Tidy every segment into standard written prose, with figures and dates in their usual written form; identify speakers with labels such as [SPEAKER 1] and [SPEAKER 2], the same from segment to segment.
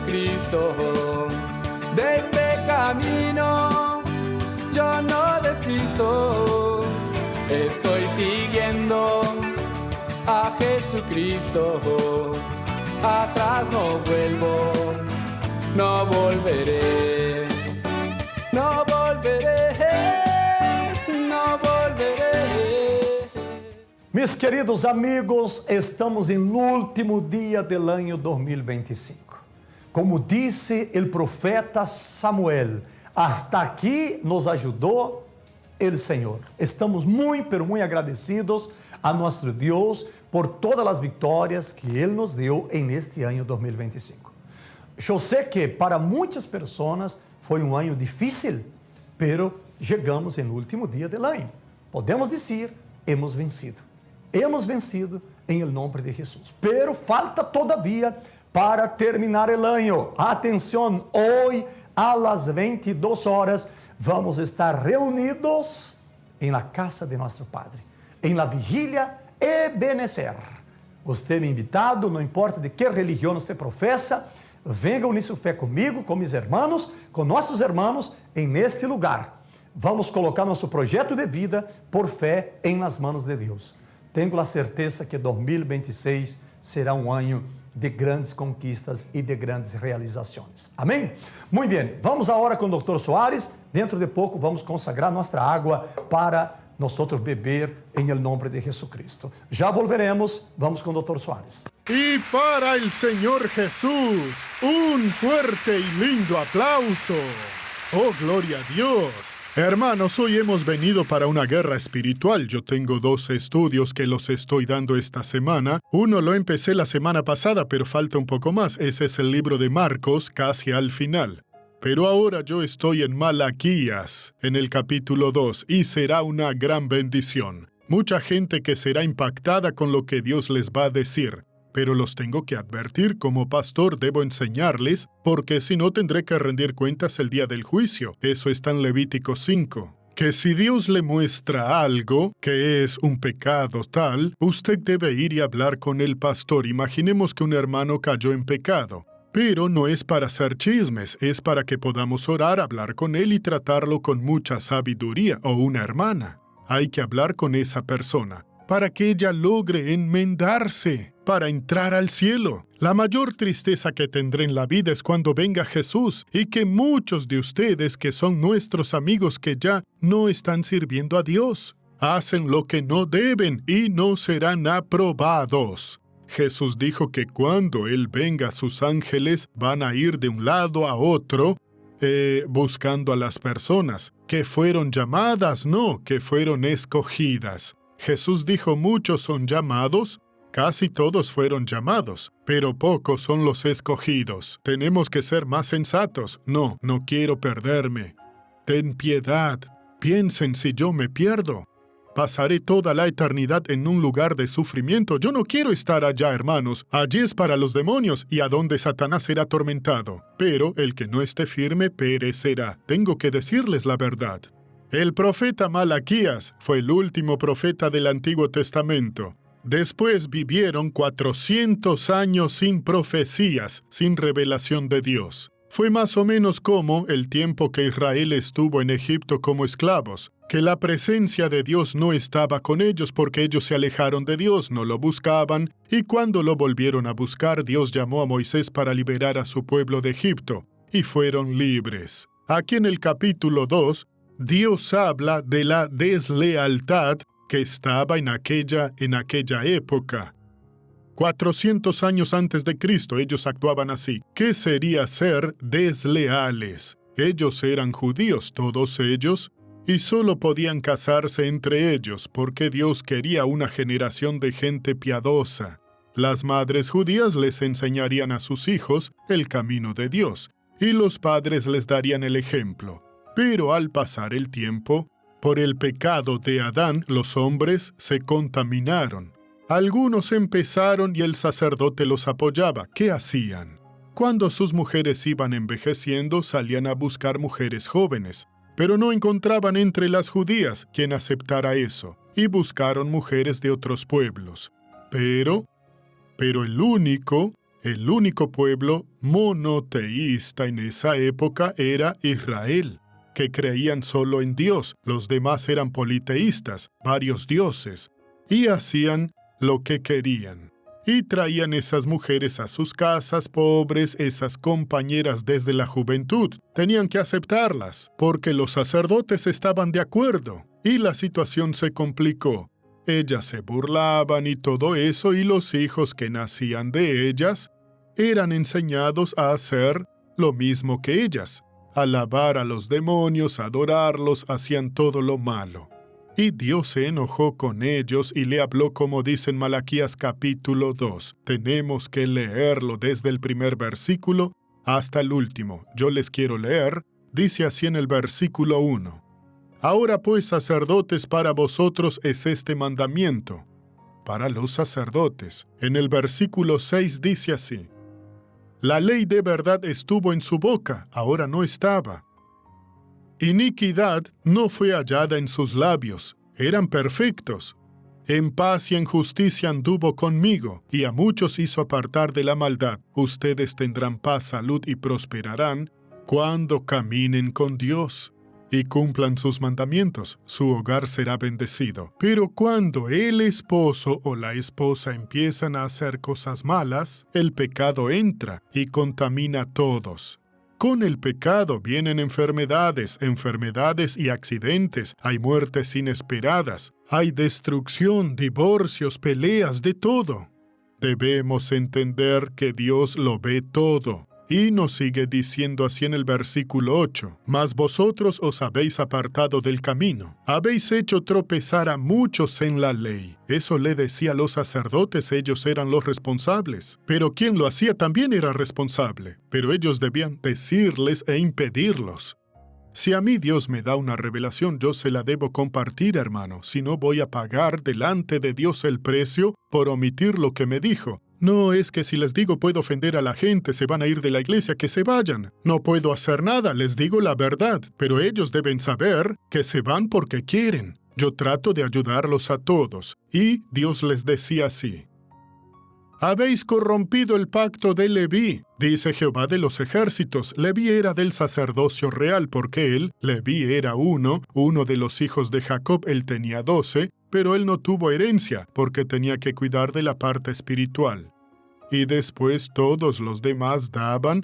[SPEAKER 1] Jesucristo. De este camino yo no desisto, estoy siguiendo a Jesucristo. Atrás no vuelvo, no volveré, no volveré, no volveré.
[SPEAKER 2] Mis queridos amigos, estamos em último dia do ano 2025. Como disse o profeta Samuel, hasta aqui nos ajudou o Senhor. Estamos muito, pero muito agradecidos a nosso Deus por todas as vitórias que Ele nos deu em este ano 2025. Eu sei que para muitas pessoas foi um ano difícil, pero chegamos no último dia do ano. Podemos dizer, hemos vencido. Hemos vencido em nome de Jesus. Pero falta todavia para terminar o ano. Atenção, hoje às 22 horas vamos estar reunidos em la casa de nosso Padre, em la vigília Ebenezer. Você é invitado, não importa de que religião você professa, venga unir sua fé comigo, com meus irmãos, com nossos irmãos, em este lugar. Vamos colocar nosso projeto de vida por fé em las manos de Deus. Tenho a certeza que 2026 será um ano de grandes conquistas e de grandes realizações. Amém? Muito bem, vamos agora com o Dr. Soares. Dentro de pouco vamos consagrar nossa água para nós beber em nome de Jesucristo. Já volveremos, vamos com o Dr. Soares.
[SPEAKER 3] Y para el Señor Jesús, un fuerte y lindo aplauso. Oh, gloria a Dios. Hermanos, hoy hemos venido para una guerra espiritual. Yo tengo 2 estudios que los estoy dando esta semana. Uno lo empecé la semana pasada, pero falta un poco más. Ese es el libro de Marcos, casi al final. Pero ahora yo estoy en Malaquías, en el capítulo 2, y será una gran bendición. Mucha gente que será impactada con lo que Dios les va a decir. Pero los tengo que advertir, como pastor debo enseñarles, porque si no tendré que rendir cuentas el día del juicio. Eso está en Levítico 5. Que si Dios le muestra algo, que es un pecado tal, usted debe ir y hablar con el pastor. Imaginemos que un hermano cayó en pecado. Pero no es para hacer chismes, es para que podamos orar, hablar con él y tratarlo con mucha sabiduría, o una hermana. Hay que hablar con esa persona, para que ella logre enmendarse, para entrar al cielo. La mayor tristeza que tendré en la vida es cuando venga Jesús y que muchos de ustedes que son nuestros amigos que ya no están sirviendo a Dios, hacen lo que no deben y no serán aprobados. Jesús dijo que cuando Él venga, sus ángeles van a ir de un lado a otro buscando a las personas que fueron llamadas, no, que fueron escogidas. Jesús dijo, muchos son llamados, casi todos fueron llamados, pero pocos son los escogidos. Tenemos que ser más sensatos. No, no quiero perderme. Ten piedad. Piensen si yo me pierdo. Pasaré toda la eternidad en un lugar de sufrimiento. Yo no quiero estar allá, hermanos. Allí es para los demonios y a donde Satanás será atormentado. Pero el que no esté firme perecerá. Tengo que decirles la verdad. El profeta Malaquías fue el último profeta del Antiguo Testamento. Después vivieron 400 años sin profecías, sin revelación de Dios. Fue más o menos como el tiempo que Israel estuvo en Egipto como esclavos, que la presencia de Dios no estaba con ellos porque ellos se alejaron de Dios, no lo buscaban, y cuando lo volvieron a buscar, Dios llamó a Moisés para liberar a su pueblo de Egipto, y fueron libres. Aquí en el capítulo 2, Dios habla de la deslealtad que estaba en aquella época. 400 años antes de Cristo ellos actuaban así. ¿Qué sería ser desleales? Ellos eran judíos, todos ellos, y solo podían casarse entre ellos porque Dios quería una generación de gente piadosa. Las madres judías les enseñarían a sus hijos el camino de Dios, y los padres les darían el ejemplo. Pero al pasar el tiempo, por el pecado de Adán, los hombres se contaminaron. Algunos empezaron y el sacerdote los apoyaba. ¿Qué hacían? Cuando sus mujeres iban envejeciendo, salían a buscar mujeres jóvenes, pero no encontraban entre las judías quien aceptara eso, y buscaron mujeres de otros pueblos. Pero el único El único pueblo monoteísta en esa época era Israel, que creían solo en Dios. Los demás eran politeístas, varios dioses, y hacían lo que querían. Y traían esas mujeres a sus casas, pobres, esas compañeras desde la juventud. Tenían que aceptarlas, porque los sacerdotes estaban de acuerdo, y la situación se complicó. Ellas se burlaban y todo eso, y los hijos que nacían de ellas eran enseñados a hacer lo mismo que ellas, alabar a los demonios, adorarlos, hacían todo lo malo. Y Dios se enojó con ellos y le habló como dice en Malaquías capítulo 2. Tenemos que leerlo desde el primer versículo hasta el último. Yo les quiero leer, dice así en el versículo 1. Ahora pues, sacerdotes, para vosotros es este mandamiento. Para los sacerdotes. En el versículo 6 dice así. La ley de verdad estuvo en su boca, ahora no estaba. Iniquidad no fue hallada en sus labios, eran perfectos. En paz y en justicia anduvo conmigo, y a muchos hizo apartar de la maldad. Ustedes tendrán paz, salud y prosperarán cuando caminen con Dios y cumplan sus mandamientos. Su hogar será bendecido. Pero cuando el esposo o la esposa empiezan a hacer cosas malas, el pecado entra y contamina a todos. Con el pecado vienen enfermedades y accidentes, hay muertes inesperadas, hay destrucción, divorcios, peleas, de todo. Debemos entender que Dios lo ve todo. Y nos sigue diciendo así en el versículo 8, mas vosotros os habéis apartado del camino, habéis hecho tropezar a muchos en la ley. Eso le decía a los sacerdotes, ellos eran los responsables. Pero quien lo hacía también era responsable, pero ellos debían decirles e impedirlos. Si a mí Dios me da una revelación, yo se la debo compartir, hermano, si no voy a pagar delante de Dios el precio por omitir lo que me dijo. No es que si les digo puedo ofender a la gente, se van a ir de la iglesia, que se vayan. No puedo hacer nada, les digo la verdad, pero ellos deben saber que se van porque quieren. Yo trato de ayudarlos a todos. Y Dios les decía así. Habéis corrompido el pacto de Leví, dice Jehová de los ejércitos. Leví era del sacerdocio real porque él, Leví era uno de los hijos de Jacob, él tenía 12, pero él no tuvo herencia porque tenía que cuidar de la parte espiritual. Y después todos los demás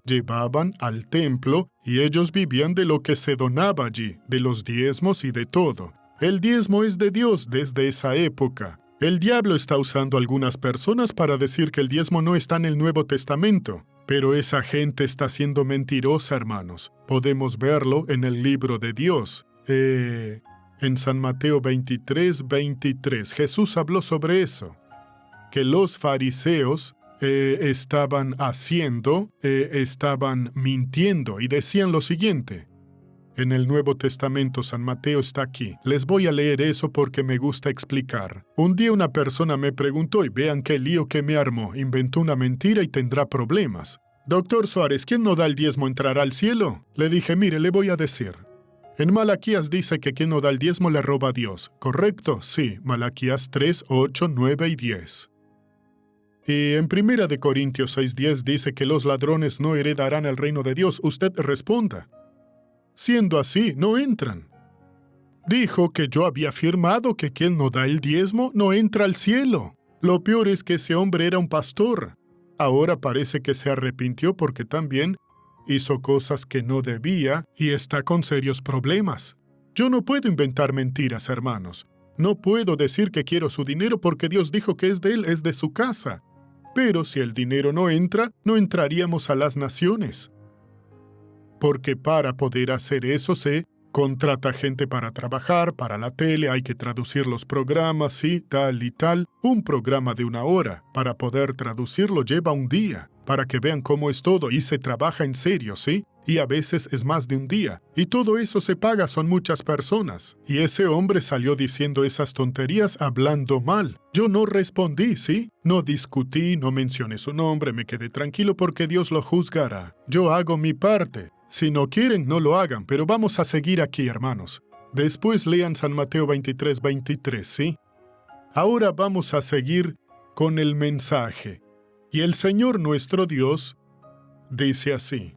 [SPEAKER 3] llevaban al templo, y ellos vivían de lo que se donaba allí, de los diezmos y de todo. El diezmo es de Dios desde esa época. El diablo está usando a algunas personas para decir que el diezmo no está en el Nuevo Testamento. Pero esa gente está siendo mentirosa, hermanos. Podemos verlo en el libro de Dios. En San Mateo 23. Jesús habló sobre eso. Que los fariseos estaban mintiendo y decían lo siguiente. En el Nuevo Testamento, San Mateo está aquí. Les voy a leer eso porque me gusta explicar. Un día una persona me preguntó, y vean qué lío que me armó. Inventó una mentira y tendrá problemas. Doctor Suárez, ¿quién no da el diezmo entrará al cielo? Le dije, mire, le voy a decir. En Malaquías dice que quien no da el diezmo le roba a Dios. ¿Correcto? Sí. Malaquías 3, 8, 9 y 10. Y en 1 Corintios 6:10 dice que los ladrones no heredarán el reino de Dios. Usted responda. Siendo así, no entran. Dijo que yo había afirmado que quien no da el diezmo no entra al cielo. Lo peor es que ese hombre era un pastor. Ahora parece que se arrepintió porque también hizo cosas que no debía y está con serios problemas. Yo no puedo inventar mentiras, hermanos. No puedo decir que quiero su dinero porque Dios dijo que es de él, es de su casa. Pero si el dinero no entra, no entraríamos a las naciones. Porque para poder hacer eso se contrata gente para trabajar, para la tele, hay que traducir los programas, sí, tal y tal. Un programa de 1 hora, para poder traducirlo lleva un día, para que vean cómo es todo, y se trabaja en serio, ¿sí? Y a veces es más de un día, y todo eso se paga, son muchas personas. Y ese hombre salió diciendo esas tonterías, hablando mal. Yo no respondí, ¿sí? No discutí, no mencioné su nombre, me quedé tranquilo porque Dios lo juzgará. Yo hago mi parte. Si no quieren, no lo hagan, pero vamos a seguir aquí, hermanos. Después lean San Mateo 23, ¿sí? Ahora vamos a seguir con el mensaje. Y el Señor nuestro Dios dice así,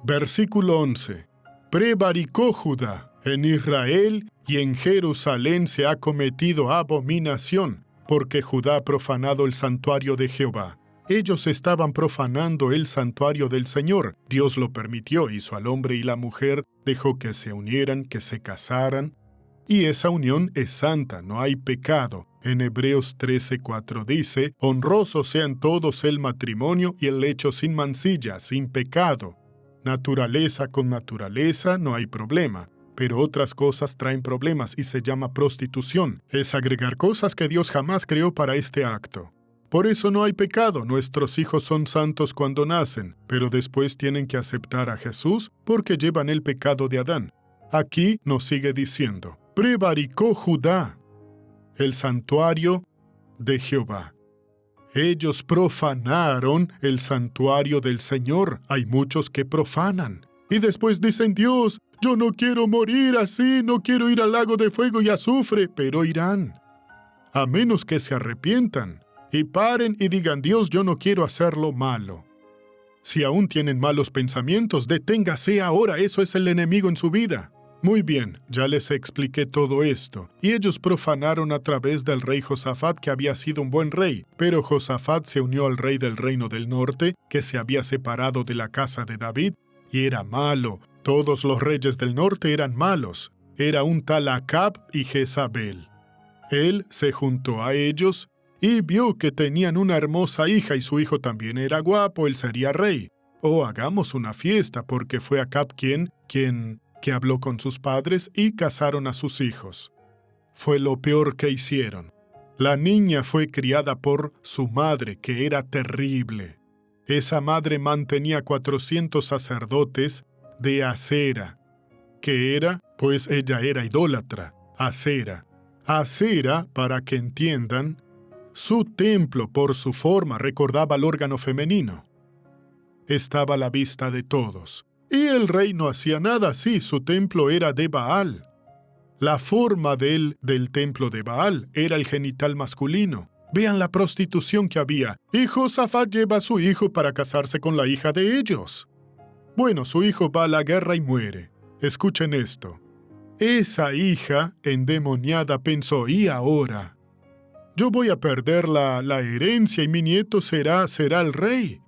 [SPEAKER 3] versículo 11, prevaricó Judá, en Israel y en Jerusalén se ha cometido abominación, porque Judá ha profanado el santuario de Jehová. Ellos estaban profanando el santuario del Señor. Dios lo permitió, hizo al hombre y la mujer, dejó que se unieran, que se casaran. Y esa unión es santa, no hay pecado. En Hebreos 13:4 dice, honrosos sean todos el matrimonio y el lecho sin mancilla, sin pecado. Naturaleza con naturaleza no hay problema, pero otras cosas traen problemas y se llama prostitución. Es agregar cosas que Dios jamás creó para este acto. Por eso no hay pecado, nuestros hijos son santos cuando nacen, pero después tienen que aceptar a Jesús porque llevan el pecado de Adán. Aquí nos sigue diciendo, prevaricó Judá el santuario de Jehová. Ellos profanaron el santuario del Señor. Hay muchos que profanan. Y después dicen, Dios, yo no quiero morir así, no quiero ir al lago de fuego y azufre, pero irán. A menos que se arrepientan y paren y digan, Dios, yo no quiero hacerlo malo. Si aún tienen malos pensamientos, deténgase ahora, eso es el enemigo en su vida. Muy bien, ya les expliqué todo esto, y ellos profanaron a través del rey Josafat, que había sido un buen rey, pero Josafat se unió al rey del reino del norte, que se había separado de la casa de David, y era malo. Todos los reyes del norte eran malos. Era un tal Acab y Jezabel. Él se juntó a ellos y vio que tenían una hermosa hija y su hijo también era guapo, él sería rey. Hagamos una fiesta, porque fue Acab quien habló con sus padres y casaron a sus hijos. Fue lo peor que hicieron. La niña fue criada por su madre, que era terrible. Esa madre mantenía 400 sacerdotes de Acera. ¿Qué era? Pues ella era idólatra. Acera. Acera, para que entiendan, su templo por su forma recordaba al órgano femenino. Estaba a la vista de todos. Y el rey no hacía nada así, su templo era de Baal. La forma del templo de Baal era el genital masculino. Vean la prostitución que había. Y Josafat lleva a su hijo para casarse con la hija de ellos. Bueno, su hijo va a la guerra y muere. Escuchen esto. Esa hija endemoniada pensó, ¿y ahora? Yo voy a perder la herencia y mi nieto será el rey.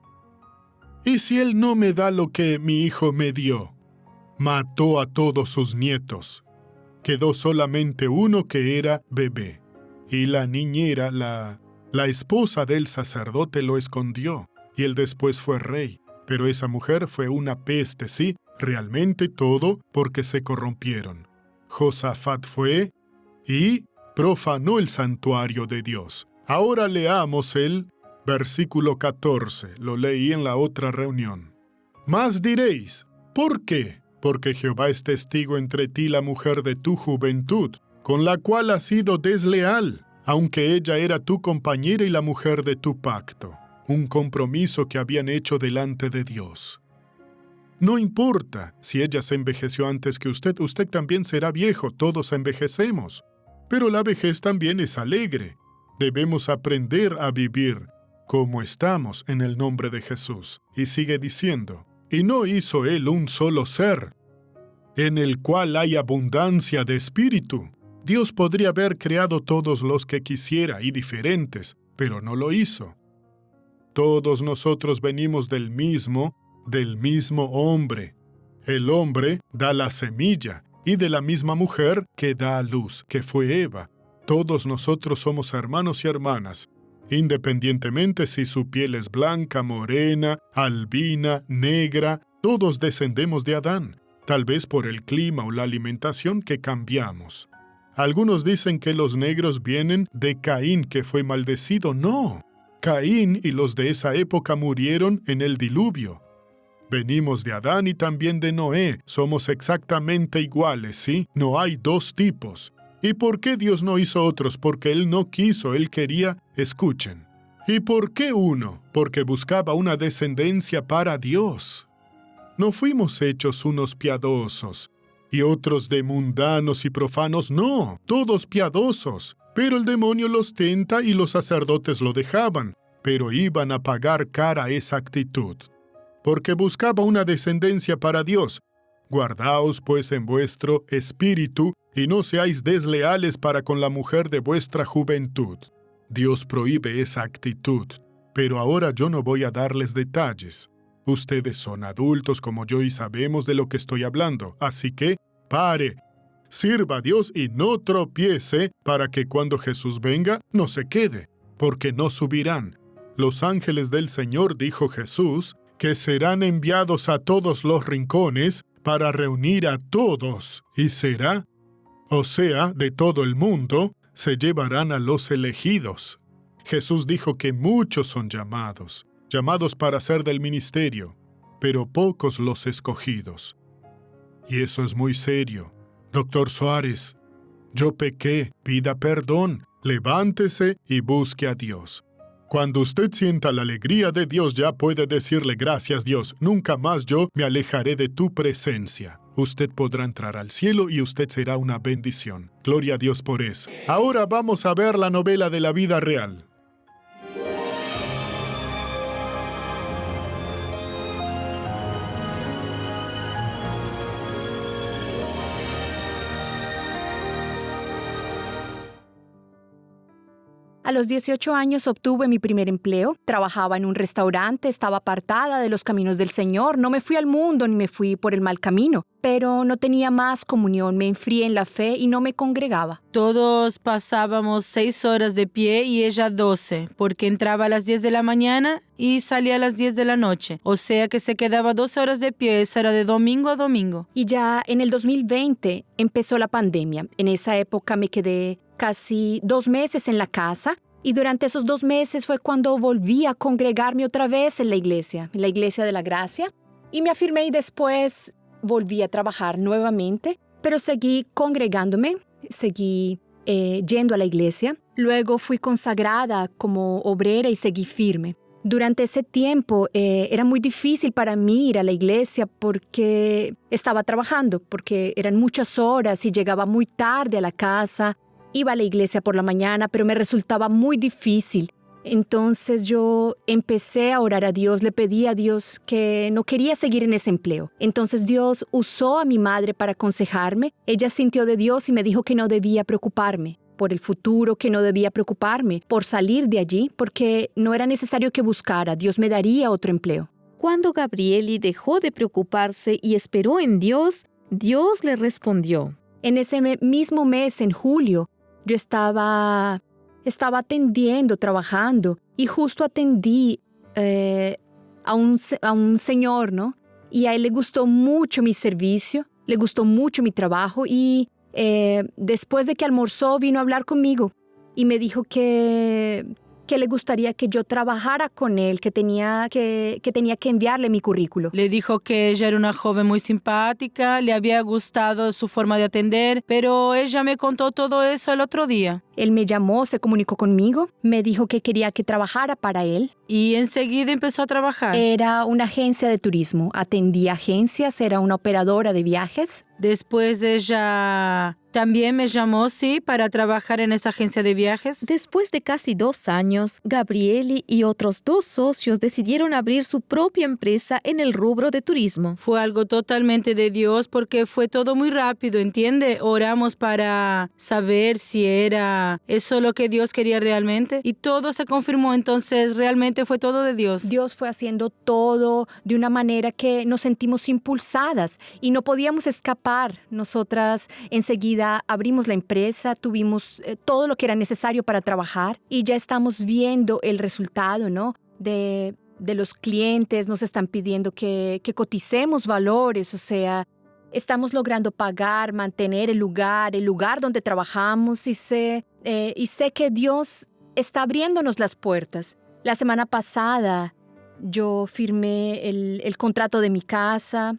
[SPEAKER 3] ¿Y si él no me da lo que mi hijo me dio? Mató a todos sus nietos. Quedó solamente uno que era bebé. Y la niñera, la esposa del sacerdote, lo escondió. Y él después fue rey. Pero esa mujer fue una peste, sí, realmente todo porque se corrompieron. Josafat fue y profanó el santuario de Dios. Ahora leamos el versículo 14, lo leí en la otra reunión. Mas diréis, ¿por qué? Porque Jehová es testigo entre ti la mujer de tu juventud, con la cual has sido desleal, aunque ella era tu compañera y la mujer de tu pacto, un compromiso que habían hecho delante de Dios. No importa si ella se envejeció antes que usted también será viejo, todos envejecemos. Pero la vejez también es alegre. Debemos aprender a vivir como estamos en el nombre de Jesús. Y sigue diciendo, y no hizo él un solo ser, en el cual hay abundancia de espíritu. Dios podría haber creado todos los que quisiera y diferentes, pero no lo hizo. Todos nosotros venimos del mismo hombre. El hombre da la semilla, y de la misma mujer que da a luz, que fue Eva. Todos nosotros somos hermanos y hermanas, independientemente si su piel es blanca, morena, albina, negra, todos descendemos de Adán, tal vez por el clima o la alimentación que cambiamos. Algunos dicen que los negros vienen de Caín, que fue maldecido. No, Caín y los de esa época murieron en el diluvio. Venimos de Adán y también de Noé. Somos exactamente iguales, ¿sí? No hay dos tipos. ¿Y por qué Dios no hizo otros? Porque Él no quiso, Él quería, escuchen. ¿Y por qué uno? Porque buscaba una descendencia para Dios. No fuimos hechos unos piadosos, y otros de mundanos y profanos, no, todos piadosos. Pero el demonio los tenta y los sacerdotes lo dejaban. pero iban a pagar cara esa actitud, porque buscaba una descendencia para Dios. Guardaos pues en vuestro espíritu, y no seáis desleales para con la mujer de vuestra juventud. Dios prohíbe esa actitud, pero ahora yo no voy a darles detalles. Ustedes son adultos como yo y sabemos de lo que estoy hablando, así que pare, sirva a Dios y no tropiece para que cuando Jesús venga no se quede, porque no subirán. Los ángeles del Señor, dijo Jesús, que serán enviados a todos los rincones para reunir a todos, y será, o sea, de todo el mundo, se llevarán a los elegidos. Jesús dijo que muchos son llamados para ser del ministerio, pero pocos los escogidos. Y eso es muy serio. Doctor Suárez, yo pequé, pida perdón, levántese y busque a Dios. Cuando usted sienta la alegría de Dios, ya puede decirle gracias Dios, nunca más yo me alejaré de tu presencia. Usted podrá entrar al cielo y usted será una bendición. Gloria a Dios por eso. Ahora vamos a ver la novela de la vida real.
[SPEAKER 4] A los 18 años obtuve mi primer empleo, trabajaba en un restaurante, estaba apartada de los caminos del Señor, no me fui al mundo ni me fui por el mal camino, pero no tenía más comunión, me enfrié en la fe y no me congregaba.
[SPEAKER 5] Todos pasábamos 6 horas de pie y ella 12, porque entraba a las 10 de la mañana y salía a las 10 de la noche, o sea que se quedaba 12 horas de pie, esa era de domingo a domingo.
[SPEAKER 4] Y ya en el 2020 empezó la pandemia, en esa época me quedé casi 2 meses en la casa y durante esos 2 meses fue cuando volví a congregarme otra vez en la iglesia de la Gracia, y me afirmé y después volví a trabajar nuevamente, pero seguí congregándome, seguí yendo a la iglesia. Luego fui consagrada como obrera y seguí firme. Durante ese tiempo era muy difícil para mí ir a la iglesia porque estaba trabajando, porque eran muchas horas y llegaba muy tarde a la casa. Iba a la iglesia por la mañana, pero me resultaba muy difícil. Entonces yo empecé a orar a Dios, le pedí a Dios que no quería seguir en ese empleo. Entonces Dios usó a mi madre para aconsejarme. Ella sintió de Dios y me dijo que no debía preocuparme por el futuro, que no debía preocuparme por salir de allí, porque no era necesario que buscara, Dios me daría otro empleo.
[SPEAKER 6] Cuando Gabrieli dejó de preocuparse y esperó en Dios, Dios le respondió.
[SPEAKER 4] En ese mismo mes, en julio, yo estaba atendiendo, trabajando, y justo atendí a un señor, ¿no? Y a él le gustó mucho mi servicio, le gustó mucho mi trabajo, y después de que almorzó vino a hablar conmigo y me dijo que le gustaría que yo trabajara con él, que tenía que enviarle mi currículo.
[SPEAKER 5] Le dijo que ella era una joven muy simpática, le había gustado su forma de atender, pero ella me contó todo eso el otro día.
[SPEAKER 4] Él me llamó, se comunicó conmigo, me dijo que quería que trabajara para él.
[SPEAKER 5] Y enseguida empezó a trabajar.
[SPEAKER 4] Era una agencia de turismo, atendía agencias, era una operadora de viajes.
[SPEAKER 5] Después ella también me llamó, sí, para trabajar en esa agencia de viajes.
[SPEAKER 6] Después de casi 2 años, Gabrieli y otros 2 socios decidieron abrir su propia empresa en el rubro de turismo.
[SPEAKER 5] Fue algo totalmente de Dios porque fue todo muy rápido, ¿entiende? Oramos para saber si era eso lo que Dios quería realmente y todo se confirmó, entonces realmente fue todo de Dios.
[SPEAKER 4] Dios fue haciendo todo de una manera que nos sentimos impulsadas y no podíamos escapar. Nosotras enseguida abrimos la empresa, tuvimos todo lo que era necesario para trabajar y ya estamos viendo el resultado, ¿no? De los clientes, nos están pidiendo que coticemos valores, o sea, estamos logrando pagar, mantener el lugar donde trabajamos y sé que Dios está abriéndonos las puertas. La semana pasada yo firmé el contrato de mi casa.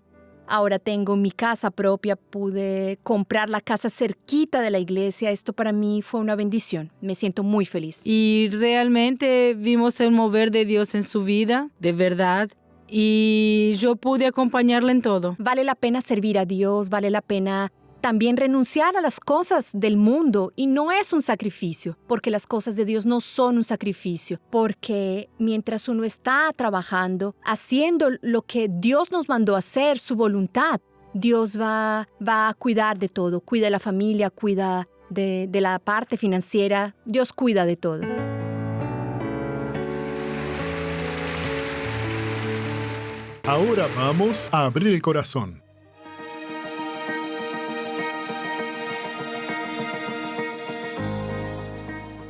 [SPEAKER 4] Ahora tengo mi casa propia, pude comprar la casa cerquita de la iglesia. Esto para mí fue una bendición. Me siento muy feliz.
[SPEAKER 5] Y realmente vimos el mover de Dios en su vida, de verdad. Y yo pude acompañarla en todo.
[SPEAKER 4] Vale la pena servir a Dios, vale la pena también renunciar a las cosas del mundo, y no es un sacrificio, porque las cosas de Dios no son un sacrificio, porque mientras uno está trabajando, haciendo lo que Dios nos mandó a hacer, su voluntad, Dios va a cuidar de todo, cuida de la familia, cuida de la parte financiera, Dios cuida de todo.
[SPEAKER 3] Ahora vamos a abrir el corazón.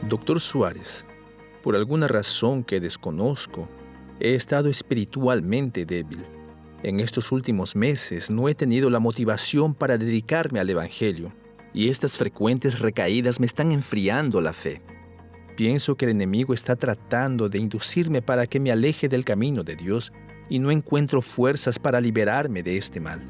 [SPEAKER 7] Doctor Suárez, por alguna razón que desconozco, he estado espiritualmente débil. En estos últimos meses no he tenido la motivación para dedicarme al Evangelio, y estas frecuentes recaídas me están enfriando la fe. Pienso que el enemigo está tratando de inducirme para que me aleje del camino de Dios y no encuentro fuerzas para liberarme de este mal.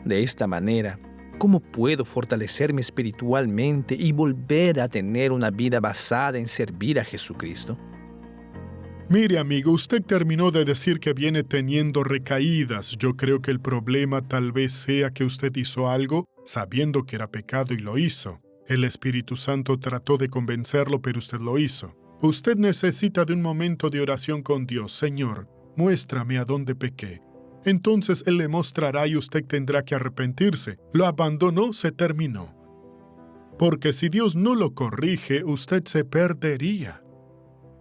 [SPEAKER 7] De esta manera, ¿cómo puedo fortalecerme espiritualmente y volver a tener una vida basada en servir a Jesucristo?
[SPEAKER 3] Mire, amigo, usted terminó de decir que viene teniendo recaídas. Yo creo que el problema tal vez sea que usted hizo algo sabiendo que era pecado y lo hizo. El Espíritu Santo trató de convencerlo, pero usted lo hizo. Usted necesita de un momento de oración con Dios. Señor, muéstrame a dónde pequé. Entonces Él le mostrará y usted tendrá que arrepentirse. Lo abandonó, se terminó. Porque si Dios no lo corrige, usted se perdería.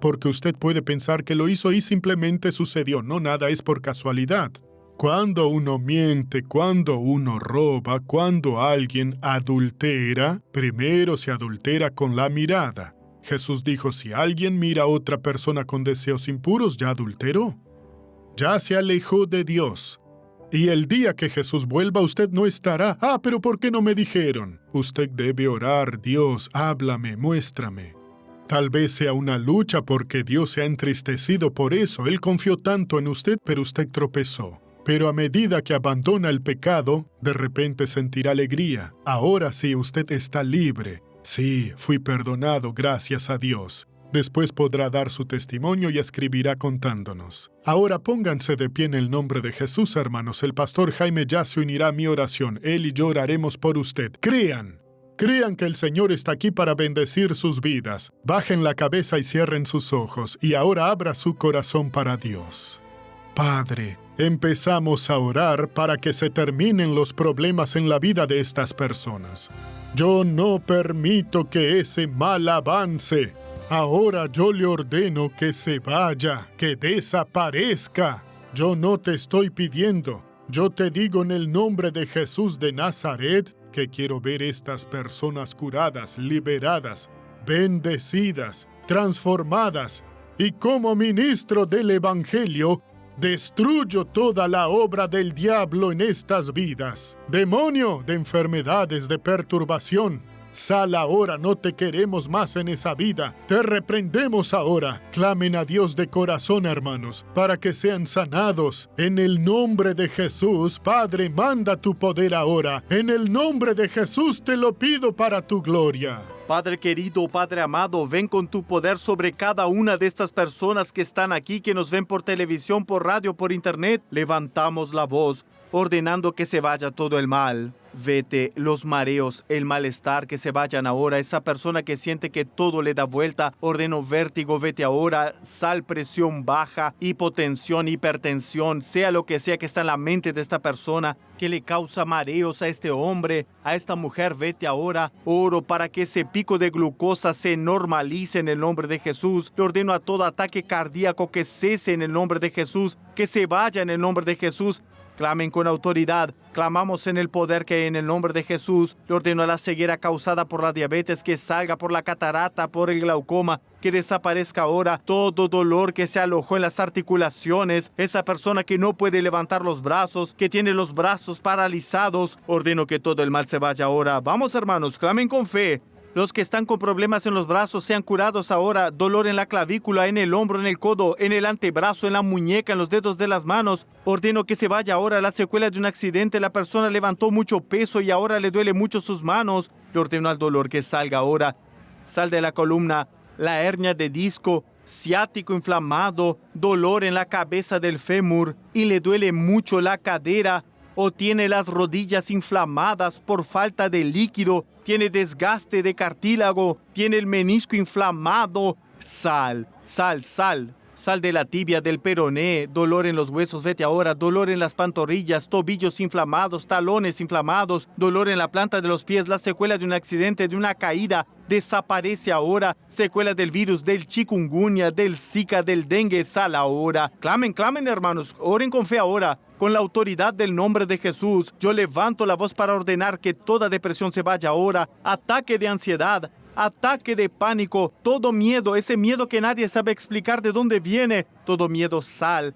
[SPEAKER 3] Porque usted puede pensar que lo hizo y simplemente sucedió. No, nada es por casualidad. Cuando uno miente, cuando uno roba, cuando alguien adultera, primero se adultera con la mirada. Jesús dijo, si alguien mira a otra persona con deseos impuros, ya adulteró. Ya se alejó de Dios. Y el día que Jesús vuelva, usted no estará. Pero ¿por qué no me dijeron? Usted debe orar, Dios, háblame, muéstrame. Tal vez sea una lucha porque Dios se ha entristecido por eso. Él confió tanto en usted, pero usted tropezó. Pero a medida que abandona el pecado, de repente sentirá alegría. Ahora sí, usted está libre. Sí, fui perdonado, gracias a Dios. Después podrá dar su testimonio y escribirá contándonos. Ahora pónganse de pie en el nombre de Jesús, hermanos. El pastor Jaime ya se unirá a mi oración. Él y yo oraremos por usted. Crean que el Señor está aquí para bendecir sus vidas. Bajen la cabeza y cierren sus ojos. Y ahora abra su corazón para Dios. Padre, empezamos a orar para que se terminen los problemas en la vida de estas personas. Yo no permito que ese mal avance. Ahora yo le ordeno que se vaya, que desaparezca. Yo no te estoy pidiendo. Yo te digo en el nombre de Jesús de Nazaret que quiero ver estas personas curadas, liberadas, bendecidas, transformadas. Y como ministro del Evangelio, destruyo toda la obra del diablo en estas vidas. Demonio de enfermedades, de perturbación. Sal ahora, no te queremos más en esa vida. Te reprendemos ahora. Clamen a Dios de corazón, hermanos, para que sean sanados. En el nombre de Jesús, Padre, manda tu poder ahora. En el nombre de Jesús te lo pido para tu gloria.
[SPEAKER 8] Padre querido, Padre amado, ven con tu poder sobre cada una de estas personas que están aquí, que nos ven por televisión, por radio, por internet. Levantamos la voz, ordenando que se vaya todo el mal. Vete, los mareos, el malestar, que se vayan ahora. Esa persona que siente que todo le da vuelta, ordeno vértigo, vete ahora. Sal, presión baja, hipotensión, hipertensión, sea lo que sea que está en la mente de esta persona, que le causa mareos a este hombre, a esta mujer, vete ahora. Oro para que ese pico de glucosa se normalice en el nombre de Jesús. Le ordeno a todo ataque cardíaco que cese en el nombre de Jesús, que se vaya en el nombre de Jesús. Clamen con autoridad, clamamos en el poder que hay en el nombre de Jesús. Le ordeno a la ceguera causada por la diabetes que salga, por la catarata, por el glaucoma, que desaparezca ahora todo dolor que se alojó en las articulaciones. Esa persona que no puede levantar los brazos, que tiene los brazos paralizados, ordeno que todo el mal se vaya ahora. Vamos, hermanos, clamen con fe. Los que están con problemas en los brazos sean curados ahora. Dolor en la clavícula, en el hombro, en el codo, en el antebrazo, en la muñeca, en los dedos de las manos. Ordeno que se vaya ahora la secuela de un accidente. La persona levantó mucho peso y ahora le duele mucho sus manos. Le ordeno al dolor que salga ahora. Sal de la columna, la hernia de disco, ciático inflamado, dolor en la cabeza del fémur y le duele mucho la cadera. o tiene las rodillas inflamadas por falta de líquido, tiene desgaste de cartílago, tiene el menisco inflamado, sal, sal, sal. Sal de la tibia, del peroné, dolor en los huesos, vete ahora, dolor en las pantorrillas, tobillos inflamados, talones inflamados, dolor en la planta de los pies, la secuela de un accidente, de una caída, desaparece ahora, secuela del virus, del chikungunya, del zika, del dengue, sal ahora. Clamen, clamen hermanos, oren con fe ahora. Con la autoridad del nombre de Jesús, yo levanto la voz para ordenar que toda depresión se vaya ahora, ataque de ansiedad, ataque de pánico, todo miedo, ese miedo que nadie sabe explicar de dónde viene, todo miedo, sal.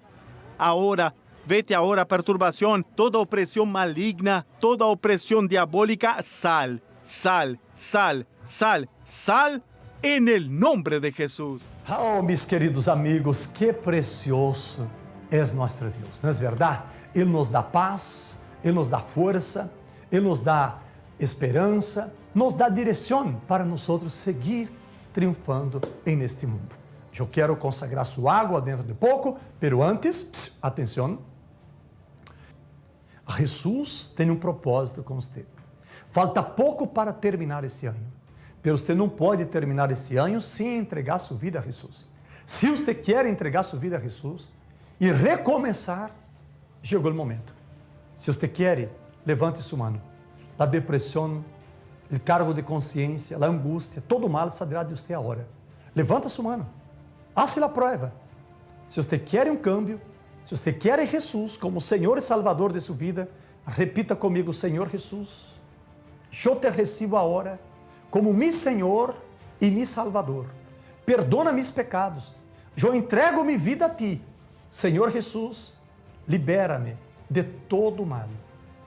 [SPEAKER 8] Ahora, vete ahora, perturbación, toda opresión maligna, toda opresión diabólica, sal, sal, sal, sal, sal, en el nombre de Jesús.
[SPEAKER 2] Oh, mis queridos amigos, qué precioso es nuestro Dios, ¿no es verdad? Él nos da paz, Él nos da fuerza, Él nos da esperança, nos dá direção para nós seguir triunfando em este mundo. Eu quero consagrar sua água dentro de pouco, pero antes, atenção, Jesus tem propósito com você. Falta pouco para terminar esse ano, pero você não pode terminar esse ano sem entregar sua vida a Jesus. Se você quer entregar sua vida a Jesus e recomeçar, chegou o momento. Se você quer, levante sua mão. A depressão, o cargo de consciência, a angústia, todo mal saldrá de você agora. Levanta sua mão. Haça a prova. Se você quer cambio, se você quer Jesus como Senhor e Salvador de sua vida, repita comigo: Senhor Jesus, eu te recebo agora como mi Senhor e mi Salvador. Perdona mis pecados. Eu entrego minha vida a ti. Senhor Jesus, libera-me de todo mal.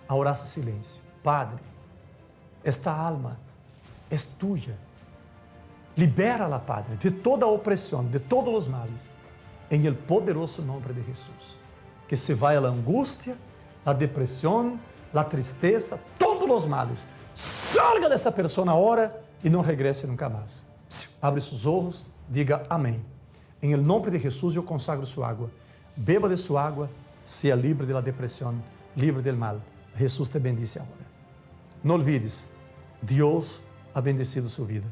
[SPEAKER 2] Ahora hace silêncio. Padre, esta alma é tuya. Libera-la, Padre, de toda opressão, de todos os males, em el poderoso nome de Jesus. Que se vá a angústia, a depressão, a tristeza, todos os males. Salga dessa pessoa agora e não regresse nunca mais. Abre seus olhos, diga amém. Em el nome de Jesus eu consagro sua água. Beba de sua água, seja livre da depressão, livre do mal. Jesus te bendice agora. Não olvides, Deus ha bendecido sua vida.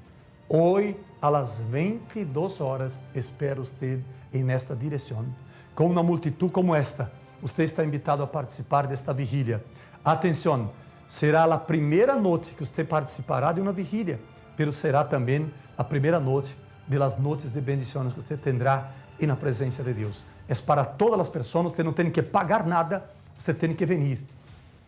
[SPEAKER 2] Hoy a las 22 horas espero usted en esta direção. Com uma multitud como esta, você está invitado a participar desta vigília. Atenção, será a primeira noite que você participará de uma vigília, pero será também a primeira noite de las noites de bendições que você terá na presença de Deus. É para todas as pessoas, você não tem que pagar nada, você tem que vir.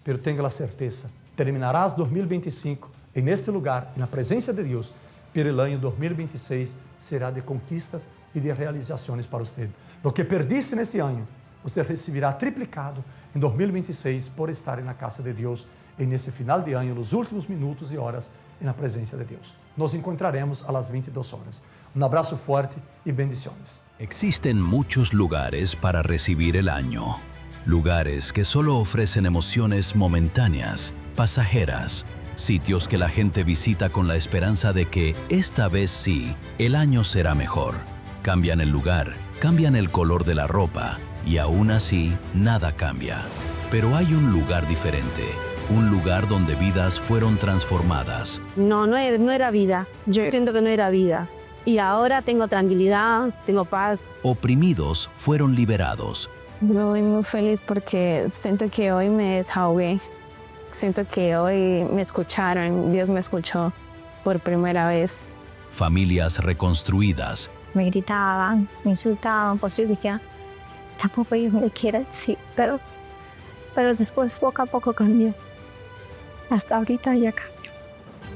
[SPEAKER 2] Pero tenha a certeza, terminarás 2025 neste lugar, na presença de Deus, pero el año 2026 será de conquistas e de realizações para você. Lo que perdiste neste ano, você receberá triplicado em 2026 por estar na casa de Deus nesse final de ano, nos últimos minutos e horas na presença de Deus. Nos encontraremos a las 22 horas. Um abraço forte e bendiciones.
[SPEAKER 9] Existen muchos lugares para recibir el año. Lugares que solo ofrecen emociones momentáneas, pasajeras. Sitios que la gente visita con la esperanza de que, esta vez sí, el año será mejor. Cambian el lugar, cambian el color de la ropa, y aún así, nada cambia. Pero hay un lugar diferente, un lugar donde vidas fueron transformadas.
[SPEAKER 10] No era vida. Yo siento que no era vida. Y ahora tengo tranquilidad, tengo paz.
[SPEAKER 9] Oprimidos fueron liberados.
[SPEAKER 10] Estoy muy feliz porque siento que hoy me desahogué. Siento que hoy me escucharon, Dios me escuchó por primera vez.
[SPEAKER 9] Familias reconstruidas.
[SPEAKER 11] Me gritaban, me insultaban, pues yo dije, tampoco ellos me quieren, sí, pero después poco a poco cambió. Hasta ahorita ya cambió.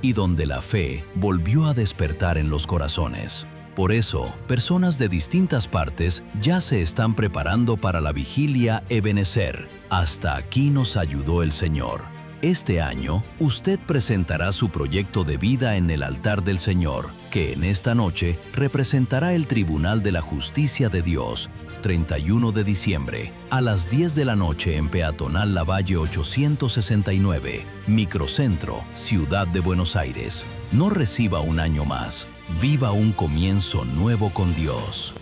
[SPEAKER 9] Y donde la fe volvió a despertar en los corazones. Por eso, personas de distintas partes ya se están preparando para la vigilia Ebenezer. Hasta aquí nos ayudó el Señor. Este año, usted presentará su proyecto de vida en el altar del Señor, que en esta noche representará el Tribunal de la Justicia de Dios, 31 de diciembre, a las 10 de la noche en Peatonal Lavalle 869, Microcentro, Ciudad de Buenos Aires. No reciba un año más. Viva un comienzo nuevo con Dios.